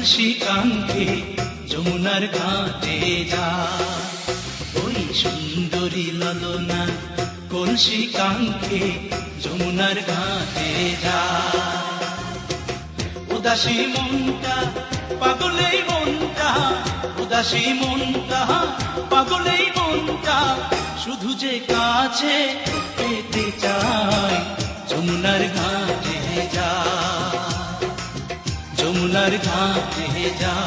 কলসি কাঙ্ক্ষে যমুনার ঘাটে যায়, ওই সুন্দরী ললনা কলসি কাঙ্ক্ষে যমুনার ঘাটে যায়। উদাসী মনটা পাগলেই মনটা, উদাসী মনটা পাগলেই মনটা, শুধু যে কাছে পেতে চায় যমুনার ঘাটে যায়, যমুনার ঘাটে যায়।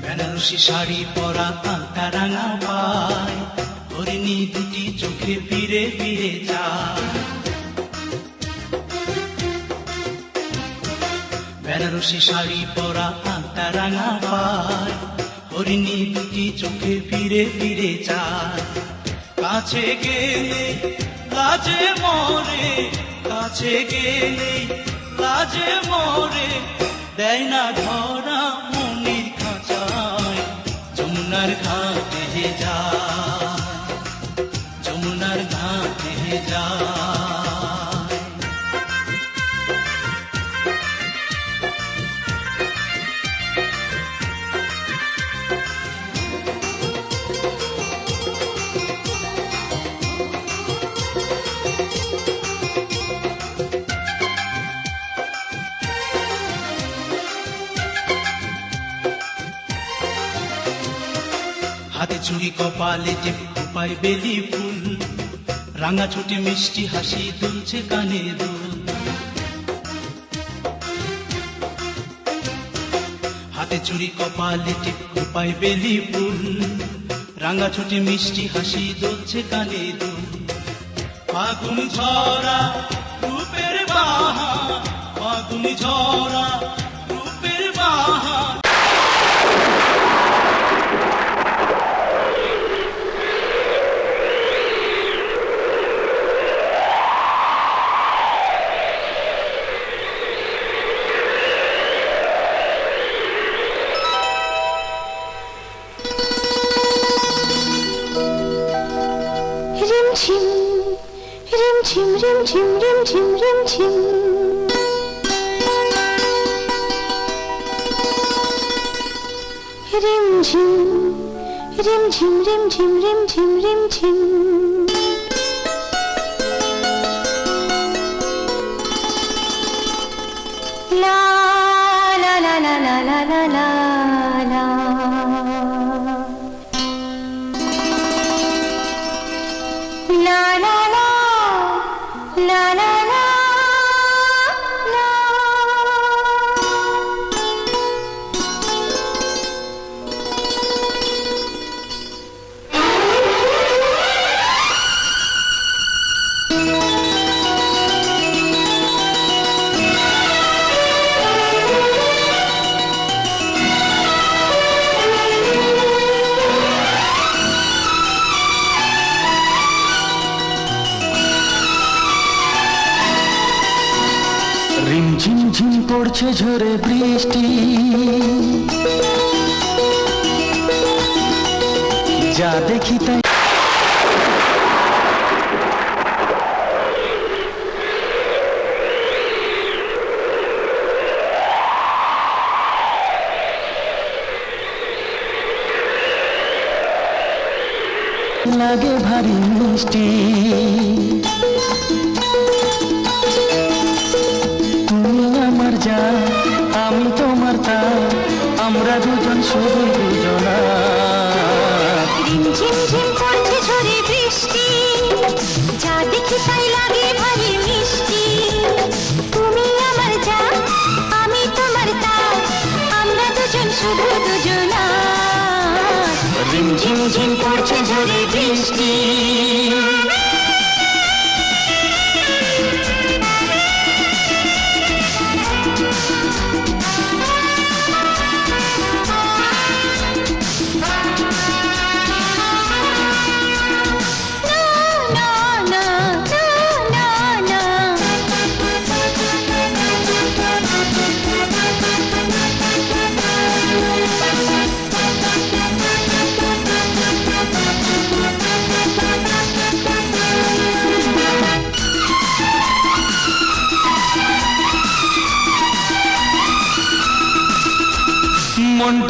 বেনারসি শাড়ি পরা কাঁটা রাঙা পায়, হরিণী দুটি চোখে ফিরে ফিরে যায়। বেনারসি শাড়ি পরা কাঁটা রাঙা পায়, হরিণী দুটি চোখে ফিরে ফিরে যায়। কাছে গেলে লাজে মরে, কাছে গেলে লাজে মরে, দেয় না ধরা মনির খাঁচায় যমুনার ঘাটে যায়, যমুনার ঘাটে যায়। হাতে চুড়ি কপালে টিপ খোপায় বেলি ফুল, রাঙা ছোটে মিষ্টি হাসি দুলছে কানে দুল। হাতে চুড়ি কপালে টিপ খোপায় বেলি ফুল, রাঙা ছোটে মিষ্টি হাসি দুলছে কানে দুল। ফাগুন ঝরা রূপের বাহার, ফাগুন ঝরা রূপের বাহার। রিমঝিম রিমঝিম রিমঝিম রিমঝিম রিমঝিম, রিমঝিম রিমঝিম রিমঝিম রিমঝিম রিমঝিম। লা লা লা লা লা লা লা লা লা, la la la la la la la. রিমঝিম ঝিম পড়ছে ঝরে বৃষ্টি, যা দেখি তাই লাগে ভারী মিষ্টি। আমি তোমার তা, আমরা দুজন শুধু দুজনা। রিমঝিম ঝিম পড়ছে ঝরে বৃষ্টি, যা দেখি তাই লাগে ভারী মিষ্টি। তুমি আমার যা, আমি তোমার তা, আমরা দুজন শুধু দুজনা। রিমঝিম ঝিম পড়ছে ঝরে বৃষ্টি।